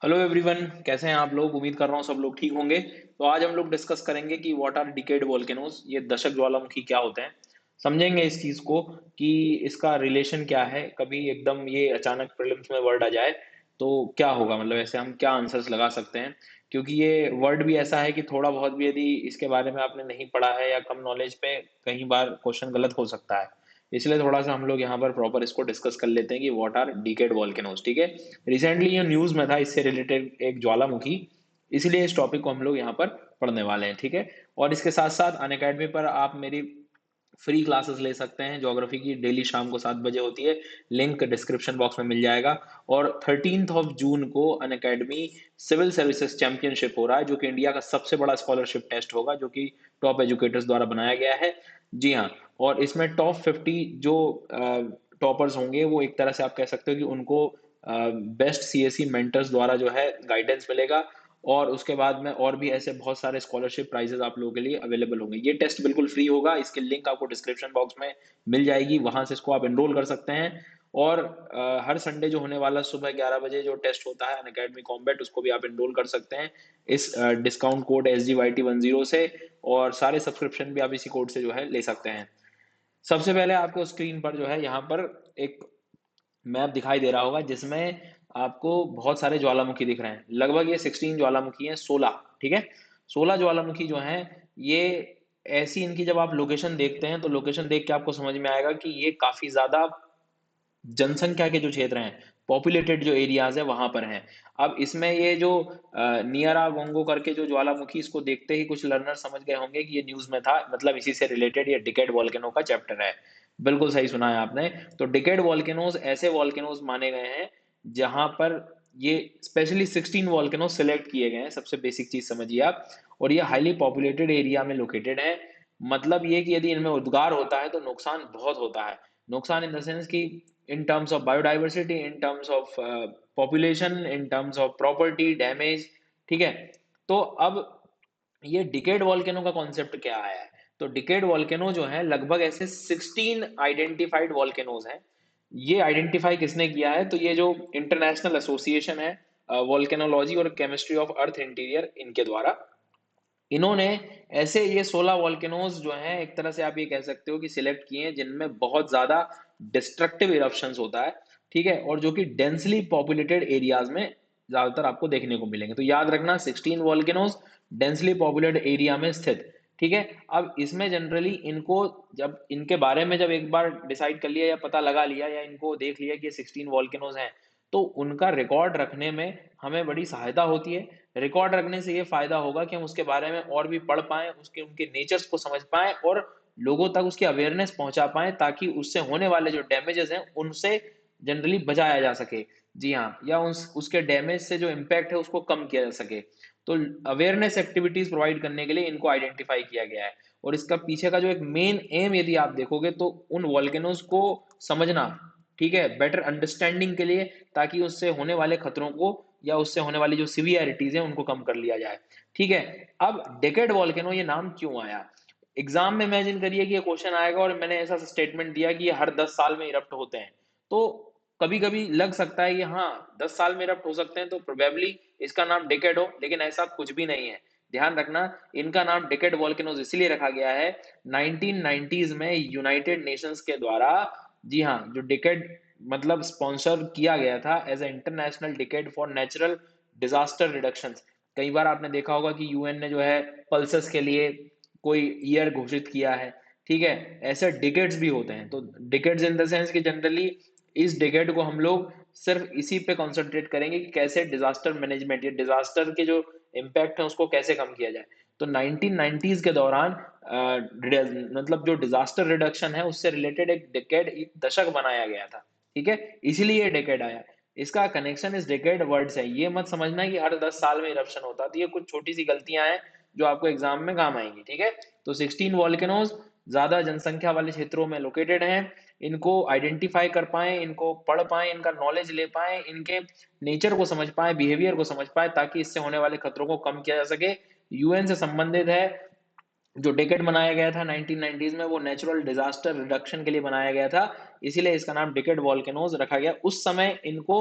Hello everyone, कैसे हैं आप लोग। उम्मीद कर रहा हूँ सब लोग ठीक होंगे। तो आज हम लोग डिस्कस करेंगे कि व्हाट आर डिकेड वोल्केनोज, ये दशक ज्वालामुखी क्या होते हैं। समझेंगे इस चीज को कि इसका रिलेशन क्या है। कभी एकदम ये अचानक प्रीलिम्स में वर्ड आ जाए तो क्या होगा, मतलब ऐसे हम क्या आंसर्स लगा सकते हैं। क्योंकि ये वर्ड भी ऐसा है कि थोड़ा बहुत भी यदि इसके बारे में आपने नहीं पढ़ा है या कम नॉलेज पे कई बार क्वेश्चन गलत हो सकता है। इसलिए थोड़ा सा हम लोग यहाँ पर प्रॉपर इसको डिस्कस कर लेते हैं कि व्हाट आर डिकेड वोल्केनोज। ठीक है। रिसेंटली ये न्यूज में था, इससे रिलेटेड एक ज्वालामुखी। इसलिए इस टॉपिक को हम लोग यहाँ पर पढ़ने वाले हैं। ठीक है। और इसके साथ साथ अनअकैडमी पर आप मेरी फ्री क्लासेस ले सकते हैं। ज्योग्राफी की डेली शाम को 7 बजे होती है। लिंक डिस्क्रिप्शन बॉक्स में मिल जाएगा। और 13 जून को अनअकैडमी सिविल सर्विसेज चैंपियनशिप हो रहा है, जो कि इंडिया का सबसे बड़ा स्कॉलरशिप टेस्ट होगा, जो कि टॉप एजुकेटर्स द्वारा बनाया गया है। जी हाँ। और इसमें टॉप 50 जो टॉपर्स होंगे, वो एक तरह से आप कह सकते हो कि उनको बेस्ट सीएससी मेंटर्स द्वारा जो है गाइडेंस मिलेगा। और उसके बाद में और भी ऐसे बहुत सारे स्कॉलरशिप प्राइजेस आप लोगों के लिए अवेलेबल होंगे। ये टेस्ट बिल्कुल फ्री होगा। इसकी लिंक आपको डिस्क्रिप्शन बॉक्स में मिल जाएगी, वहां से इसको आप एनरोल कर सकते हैं। और हर संडे जो होने वाला सुबह 11 बजे जो टेस्ट होता है अनअकैडमी कॉम्बैट, उसको भी आप एनरोल कर सकते हैं इस डिस्काउंट कोड SGYT10 से। और सारे सब्सक्रिप्शन भी आप इसी कोड से जो है ले सकते हैं। सबसे पहले आपको स्क्रीन पर जो है यहाँ पर एक मैप दिखाई दे रहा होगा, जिसमें आपको बहुत सारे ज्वालामुखी दिख रहे हैं। लगभग ये 16 ज्वालामुखी हैं, 16। ठीक है। 16 ज्वालामुखी जो हैं, ये ऐसी इनकी जब आप लोकेशन देखते हैं तो लोकेशन देख के आपको समझ में आएगा कि ये काफी ज्यादा जनसंख्या के जो क्षेत्र हैं, पॉपुलेटेड जो एरियाज है वहां पर हैं। अब इसमें ये जो नियरा गोंगो करके जो ज्वालामुखी, इसको देखते ही कुछ लर्नर समझ गए होंगे कि ये न्यूज में था, मतलब इसी से रिलेटेड ये डिकेड वॉल्केनो का चैप्टर है। बिल्कुल सही सुना है आपने। तो डिकेड वॉल्केनोज ऐसे वॉल्केनोज माने गए हैं जहां पर ये स्पेशली 16 वॉल्केनोज सिलेक्ट किए गए हैं। सबसे बेसिक चीज समझिए आप। और ये हाईली पॉपुलेटेड एरिया में लोकेटेड है। मतलब ये कि यदि इनमें उद्गार होता है तो नुकसान बहुत होता है। नुकसान इन द सेंस कि in terms of biodiversity, in terms of population, in terms of property damage। ठीक है। तो अब ये डिकेड वॉल्केनो का कॉन्सेप्ट क्या आया है। तो डिकेड वॉल्केनो जो है, लगभग ऐसे 16 आइडेंटिफाइड वॉल्केनोज हैं। ये आइडेंटिफाई किसने किया है, तो ये जो इंटरनेशनल एसोसिएशन है वॉल्केनोलॉजी और केमिस्ट्री ऑफ अर्थ इंटीरियर, इनके द्वारा इन्होंने ऐसे ये 16 वॉल्केनोज जो हैं, एक तरह से आप ये कह सकते हो कि सिलेक्ट किए हैं, जिनमें बहुत ज्यादा डिस्ट्रक्टिव इरप्शंस होता है। ठीक है। और जो कि डेंसली पॉपुलेटेड एरियाज में ज्यादातर आपको देखने को मिलेंगे। तो याद रखना, 16 वॉल्केनोज डेंसली पॉपुलेटेड एरिया में स्थित। ठीक है। अब इसमें जनरली इनको, जब इनके बारे में जब एक बार डिसाइड कर लिया या पता लगा लिया या इनको देख लिया कि ये 16 वॉल्केनोज हैं, तो उनका रिकॉर्ड रखने में हमें बड़ी सहायता होती है। रिकॉर्ड रखने से ये फायदा होगा कि हम उसके बारे में और भी पढ़ पाएं, उसके उनके नेचर्स को समझ पाएं और लोगों तक उसकी अवेयरनेस पहुंचा पाएं, ताकि उससे होने वाले जो डैमेजेस हैं उनसे जनरली बचाया जा सके। जी हाँ। या उसके डैमेज से जो इम्पैक्ट है उसको कम किया जा सके। तो अवेयरनेस एक्टिविटीज प्रोवाइड करने के लिए इनको आइडेंटिफाई किया गया है। और इसका पीछे का जो एक मेन एम यदि आप देखोगे, तो उन वॉल्केनोज को समझना, ठीक है, बेटर अंडरस्टैंडिंग के लिए, ताकि उससे होने वाले खतरों को या उससे होने वाली जो सिवियरिटीज है उनको कम कर लिया जाए। ठीक है। अब डेकेड वॉल्केनो ये नाम क्यों आया। एग्जाम में इमेजिन करिए कि ये क्वेश्चन आएगा और मैंने ऐसा स्टेटमेंट दिया कि ये हर 10 साल में इरप्ट होते हैं। तो कभी कभी लग सकता है कि हाँ, 10 साल में इरप्ट हो सकते हैं तो प्रोबेबली इसका नाम डेकेड हो, लेकिन ऐसा कुछ भी नहीं है। ध्यान रखना, इनका नाम डेकेड वॉल्केनोज इसलिए रखा गया है, 1990s में यूनाइटेड नेशंस के द्वारा, जी हाँ, जो डिकेड मतलब स्पॉन्सर किया गया था as a international decade for natural disaster reduction. कई बार आपने देखा होगा कि यूएन ने जो है पल्सेस के लिए कोई ईयर घोषित किया है। ठीक है। ऐसे डिकेड्स भी होते हैं। तो डिकेड्स इन द सेंस कि जनरली इस डिकेड को हम लोग सिर्फ इसी पे कंसंट्रेट करेंगे कि कैसे डिजास्टर मैनेजमेंट या डिजास्टर के जो इम्पैक्ट है उसको कैसे कम किया जाए। तो 1990s के दौरान मतलब जो डिजास्टर रिडक्शन है उससे रिलेटेड एक डेकेड, एक दशक बनाया गया था। ठीक है। इसीलिए ये डेकेड आया। इसका कनेक्शन इस डेकेड वर्ड से है। ये मत समझना कि हर 10 साल में इरप्शन होता है। तो ये कुछ छोटी सी गलतियां हैं जो आपको एग्जाम में काम आएंगी। ठीक है। तो 16 वॉल्केनोज ज्यादा जनसंख्या वाले क्षेत्रों में लोकेटेड हैं। इनको आइडेंटिफाई कर पाए, इनको पढ़ पाए, इनका नॉलेज ले पाए, इनके नेचर को समझ पाए, बिहेवियर को समझ पाए, ताकि इससे होने वाले खतरों को कम किया जा सके। यूएन से संबंधित है। जो डिकेड बनाया गया था 1990s में, वो नेचुरल डिजास्टर रिडक्शन के लिए बनाया गया था। इसीलिए इसका नाम डिकेड वॉल्केनोज रखा गया। उस समय इनको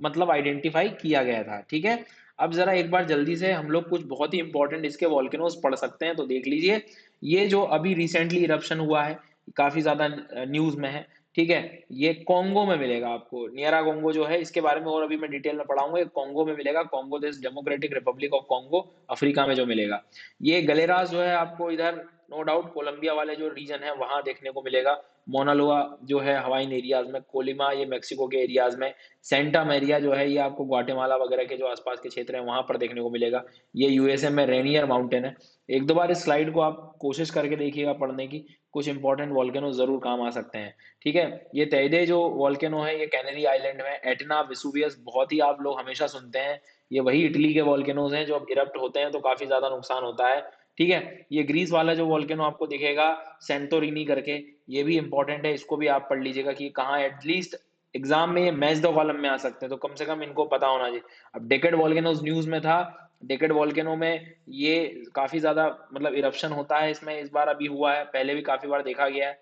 मतलब आइडेंटिफाई किया गया था, ठीक है। अब जरा एक बार जल्दी से हम लोग कुछ बहुत ही इंपॉर्टेंट इसके वॉल्केनोज पढ़ सकते हैं, तो देख लीजिए। ये जो अभी रिसेंटली इरप्शन हुआ है, काफी ज्यादा न्यूज में है, ठीक है। ये कॉन्गो में मिलेगा आपको, नियरा कॉन्गो जो है, इसके बारे में और अभी मैं डिटेल में पढ़ाऊंगा। ये कॉन्गो में मिलेगा, कॉन्गो देश democratic Republic of Congo, Africa में जो मिलेगा। ये गलेरास जो है आपको इधर नो डाउट कोलंबिया वाले जो रीजन है वहां देखने को मिलेगा। मोनालोआ जो है हवाइन एरियाज में, कोलिमा ये मेक्सिको के एरियाज में, सेंटा मैरिया जो है ये आपको ग्वाटेमाला वगैरह के जो आसपास के क्षेत्र है वहां पर देखने को मिलेगा। ये यूएसए में रेनियर माउंटेन है। एक दो बार इस स्लाइड को आप कोशिश करके देखिएगा पढ़ने की, कुछ इंपॉर्टेंट वॉल्केनो जरूर काम आ सकते हैं, ठीक है। ये तेइदे जो वॉल्केनो है ये कैनरी आइलैंड में, एटना, वेसुवियस बहुत ही आप लोग हमेशा सुनते हैं। ये वही इटली के वॉल्केनोज हैं जो अब इरप्ट होते हैं तो काफी ज्यादा नुकसान होता है, ठीक है। ये ग्रीस वाला जो वॉल्केनो आपको दिखेगा सेंटोरिनी करके, ये भी इंपॉर्टेंट है, इसको भी आप पढ़ लीजिएगा कि कहाँ एटलीस्ट एग्जाम में ये मैच द कॉलम में आ सकते हैं, तो कम से कम इनको पता होना चाहिए। अब डेकेड वॉल्केनोज न्यूज में था, डेकेड वॉल्केनो में ये काफी ज्यादा मतलब इरप्शन होता है इसमें, इस बार अभी हुआ है, पहले भी काफी बार देखा गया है।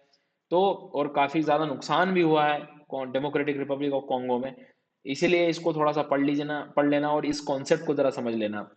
तो और काफी ज्यादा नुकसान भी हुआ है डेमोक्रेटिक रिपब्लिक ऑफ कॉन्गो में। इसीलिए इसको थोड़ा सा पढ़ लेना और इस कॉन्सेप्ट को जरा समझ लेना।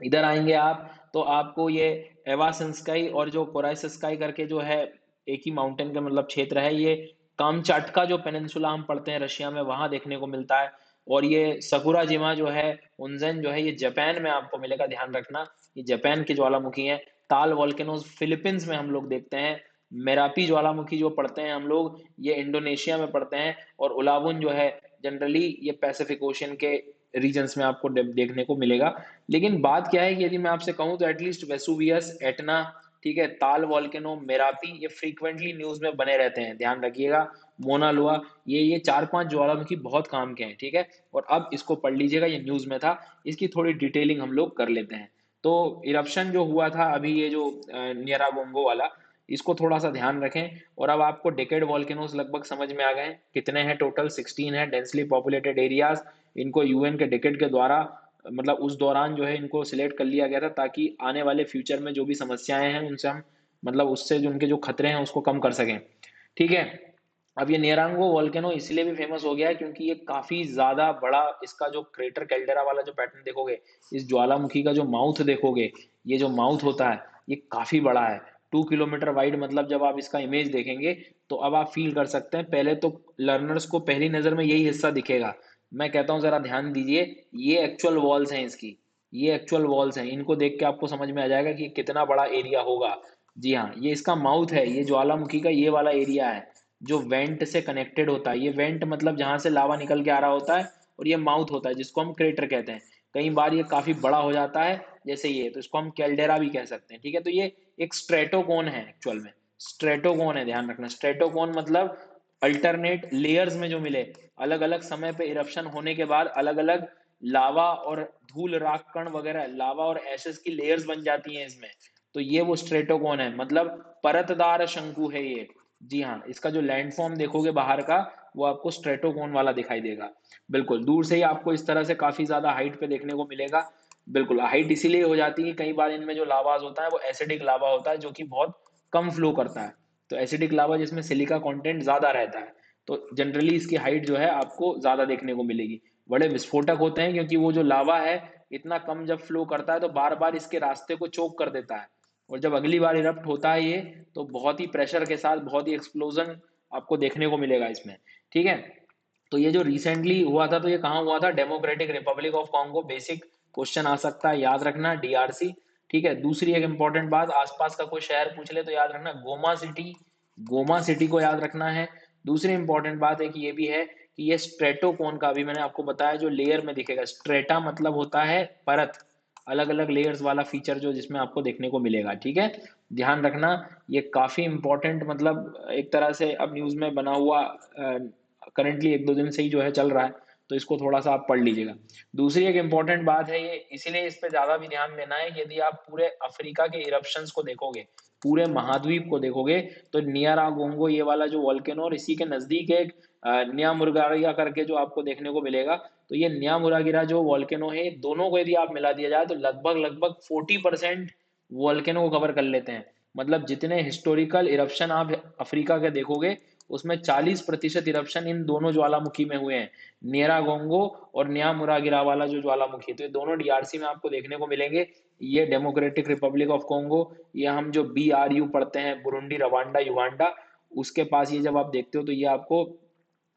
इधर आएंगे आप तो आपको ये एवा संस्काई और जो कोराइसस्काई करके जो है, एक ही माउंटेन का मतलब क्षेत्र है ये, कामचाटका जो पेनिनसुला हम पढ़ते हैं रशिया में वहां देखने को मिलता है। और ये सकुराजिमा जो है, उनजेन जो है, ये जापान में आपको मिलेगा, ध्यान रखना। ये जापान की ज्वालामुखी है। ताल वॉल्केनोज फिलीपींस में हम लोग देखते हैं। मेरापी ज्वालामुखी जो पढ़ते हैं हम लोग, ये इंडोनेशिया में पढ़ते हैं। और उलावुन जो है जनरली ये पैसिफिक ओशियन के रीजन्स में आपको देखने को मिलेगा। लेकिन बात क्या है कि यदि मैं आपसे कहूं तो एटलीस्ट वेसुवियस, एटना, ठीक है, ताल वॉल्केनो, मेरापी, ये फ्रीक्वेंटली न्यूज में बने रहते हैं, ध्यान रखिएगा। मोना लोआ, ये चार पांच ज्वालामुखी बहुत काम के हैं, ठीक है। और अब इसको पढ़ लीजिएगा, ये न्यूज में था, इसकी थोड़ी डिटेलिंग हम लोग कर लेते हैं। तो इरप्शन जो हुआ था अभी, ये जो नियरागोंगो वाला, इसको थोड़ा सा ध्यान रखें। और अब आपको डेकेड वॉल्केनोज लगभग समझ में आ गए हैं, कितने हैं टोटल, 16 है, डेंसली पॉपुलेटेड एरियाज। इनको यूएन के डेकेड के द्वारा मतलब उस दौरान जो है इनको सिलेक्ट कर लिया गया था, ताकि आने वाले फ्यूचर में जो भी समस्याएं हैं उनसे हम मतलब उससे जो उनके जो खतरे हैं उसको कम कर सकें, ठीक है। अब ये नियरांगो वोल्केनो इसलिए भी फेमस हो गया है क्योंकि ये काफी ज्यादा बड़ा, इसका जो क्रेटर कैल्डेरा वाला जो पैटर्न देखोगे, इस ज्वालामुखी का जो माउथ देखोगे, ये जो माउथ होता है ये काफी बड़ा है, 2 किलोमीटर वाइड। मतलब जब आप इसका इमेज देखेंगे तो अब आप फील कर सकते हैं, पहले तो लर्नर्स को पहली नजर में यही हिस्सा दिखेगा। मैं कहता हूँ जरा ध्यान दीजिए, ये एक्चुअल वॉल्स हैं इसकी, ये एक्चुअल वॉल्स हैं, इनको देख के आपको समझ में आ जाएगा कि कितना बड़ा एरिया होगा। जी हाँ, ये इसका माउथ है, ये ज्वालामुखी का ये वाला एरिया है जो वेंट से कनेक्टेड होता है। ये वेंट मतलब जहां से लावा निकल के आ रहा होता है, और ये माउथ होता है जिसको हम क्रेटर कहते हैं। कई बार ये काफी बड़ा हो जाता है जैसे ये, तो इसको हम कैल्डेरा भी कह सकते हैं, ठीक है। तो ये एक स्ट्रेटोकोन है एक्चुअल में, स्ट्रेटोकोन है, ध्यान रखना। स्ट्रेटोकोन मतलब अल्टरनेट लेयर्स में जो मिले, अलग अलग समय पे इरप्शन होने के बाद अलग अलग लावा और धूल राख कण वगैरह, लावा और एशेस की लेयर्स बन जाती हैं इसमें। तो ये वो स्ट्रेटोकोन है, मतलब परतदार शंकु है ये। जी हाँ, इसका जो लैंडफॉर्म देखोगे बाहर का, वो आपको स्ट्रेटोकोन वाला दिखाई देगा। बिल्कुल दूर से ही आपको इस तरह से काफी ज्यादा हाइट पे देखने को मिलेगा। बिल्कुल हाइट इसीलिए हो जाती है, कई बार इनमें जो लावाज होता है वो एसिडिक लावा होता है जो कि बहुत कम फ्लो करता है। तो एसिडिक लावा जिसमें सिलिका कंटेंट ज्यादा रहता है, तो जनरली इसकी हाइट जो है आपको ज्यादा देखने को मिलेगी। बड़े विस्फोटक होते हैं क्योंकि वो जो लावा है इतना कम जब फ्लो करता है तो बार बार इसके रास्ते को चोक कर देता है। और जब अगली बार इरप्ट होता है ये, तो बहुत ही प्रेशर के साथ बहुत ही एक्सप्लोजन आपको देखने को मिलेगा इसमें, ठीक है। तो ये जो रिसेंटली हुआ था, तो ये कहाँ हुआ था, Democratic Republic of Congo. Basic question आ सकता है, याद रखना, डीआरसी, ठीक है। दूसरी एक इंपॉर्टेंट बात, आसपास का कोई शहर पूछ ले तो याद रखना गोमा सिटी, गोमा सिटी को याद रखना है। दूसरी इंपॉर्टेंट बात है कि ये भी है कि ये स्ट्रेटोकोन का, अभी मैंने आपको बताया, जो लेयर में दिखेगा, स्ट्रेटा मतलब होता है परत, अलग अलग लेयर्स वाला फीचर जो जिसमें आपको देखने को मिलेगा, ठीक है। ध्यान रखना, ये काफी इंपॉर्टेंट मतलब एक तरह से अब न्यूज में बना हुआ, करंटली एक दो दिन से ही जो है चल रहा है, तो इसको थोड़ा सा आप पढ़ लीजिएगा। दूसरी एक इंपॉर्टेंट बात है ये, इसीलिए इस पे ज्यादा भी ध्यान देना है कि यदि आप पूरे अफ्रीका के इरप्शंस को देखोगे, पूरे महाद्वीप को देखोगे, तो नियारागोंगो ये वाला जो वॉल्केनो, और इसी के नजदीक एक न्यामुरगारिया करके जो आपको देखने को मिलेगा। तो ये न्यामुरागिरा जो वॉल्केनो है, दोनों को यदि आप मिला दिया जाए तो लगभग लगभग 40% वॉल्केनो को कवर कर लेते हैं। मतलब जितने हिस्टोरिकल इरप्शन आप अफ्रीका के देखोगे उसमें 40% इरप्शन इन दोनों ज्वालामुखी में हुए हैं, निरागोंगो और न्यामुरागिरा वाला जो ज्वालामुखी, तो ये दोनों डीआरसी में आपको देखने को मिलेंगे। ये डेमोक्रेटिक रिपब्लिक ऑफ कॉन्गो, ये हम जो BRU पढ़ते हैं, बुरुंडी, रवांडा, युगांडा, उसके पास ये जब आप देखते हो तो ये आपको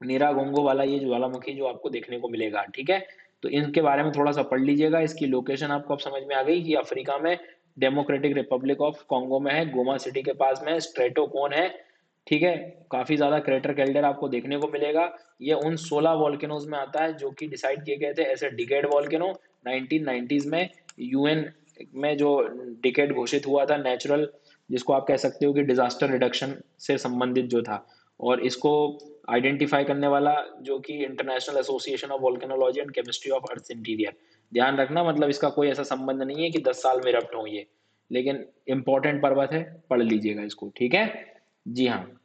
निरागोंगो वाला ये ज्वालामुखी जो आपको देखने को मिलेगा, ठीक है। तो इनके बारे में थोड़ा सा पढ़ लीजिएगा, इसकी लोकेशन आपको अब समझ में आ गई कि अफ्रीका में डेमोक्रेटिक रिपब्लिक ऑफ कॉन्गो में है, गोमा सिटी के पास में है, स्ट्रेटो कौन है, ठीक है। काफी ज्यादा क्रेटर कैल्डर आपको देखने को मिलेगा। ये उन 16 वॉल्केनोज में आता है जो कि डिसाइड किए गए थे as a decade volcano 1990s में, यूएन में जो डिकेड घोषित हुआ था नेचुरल, जिसको आप कह सकते हो कि डिजास्टर रिडक्शन से संबंधित जो था, और इसको आइडेंटिफाई करने वाला जो कि international association of volcanology and chemistry of earth interior. ध्यान रखना, मतलब इसका कोई ऐसा संबंध नहीं है कि 10 साल में इरप्ट हो ये, लेकिन इंपॉर्टेंट पर्वत है, पढ़ लीजिएगा इसको, ठीक है। जी हाँ।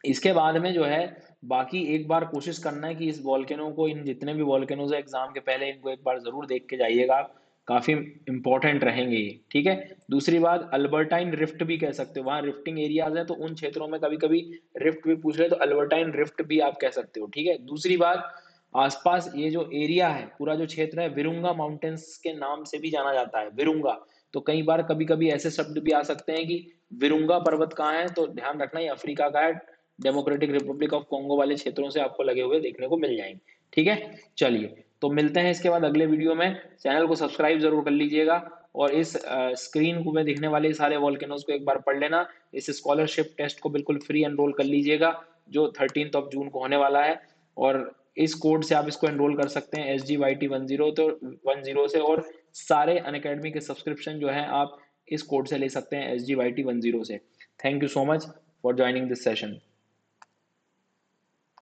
इसके बाद में जो है बाकी एक बार कोशिश करना है कि इस वॉल्केनो को, इन जितने भी वॉल्केनोज है एग्जाम के पहले इनको एक बार जरूर देख के जाइएगा आप, काफी इंपॉर्टेंट रहेंगे ये, ठीक है। दूसरी बात, अल्बर्टाइन रिफ्ट भी कह सकते हो, वहां रिफ्टिंग एरियाज है तो उन क्षेत्रों में कभी कभी रिफ्ट भी पूछ रहे तो अल्बर्टाइन रिफ्ट भी आप कह सकते हो, ठीक है। दूसरी बात, आसपास ये जो एरिया है, पूरा जो क्षेत्र है, विरुंगा माउंटेन्स के नाम से भी जाना जाता है, विरुंगा। तो कई बार कभी कभी ऐसे शब्द भी आ सकते हैं कि विरुंगा पर्वत कहाँ है, तो ध्यान रखना ये अफ्रीका का है, डेमोक्रेटिक रिपब्लिक ऑफ कॉन्गो वाले क्षेत्रों से आपको लगे हुए देखने को मिल जाएंगे, ठीक है। चलिए, तो मिलते हैं इसके बाद अगले वीडियो में। चैनल को सब्सक्राइब जरूर कर लीजिएगा, और इस स्क्रीन को में दिखने वाले सारे वॉल्केनोज को एक बार पढ़ लेना। इस स्कॉलरशिप टेस्ट को बिल्कुल फ्री एनरोल कर लीजिएगा, जो 13 जून को होने वाला है, और इस कोड से आप इसको एनरोल कर सकते हैं SGYT10, तो 10 से, और सारे अनअकैडमी के सब्सक्रिप्शन जो है आप इस कोड से ले सकते हैं SGYT10 से। Thank you so much for joining this session.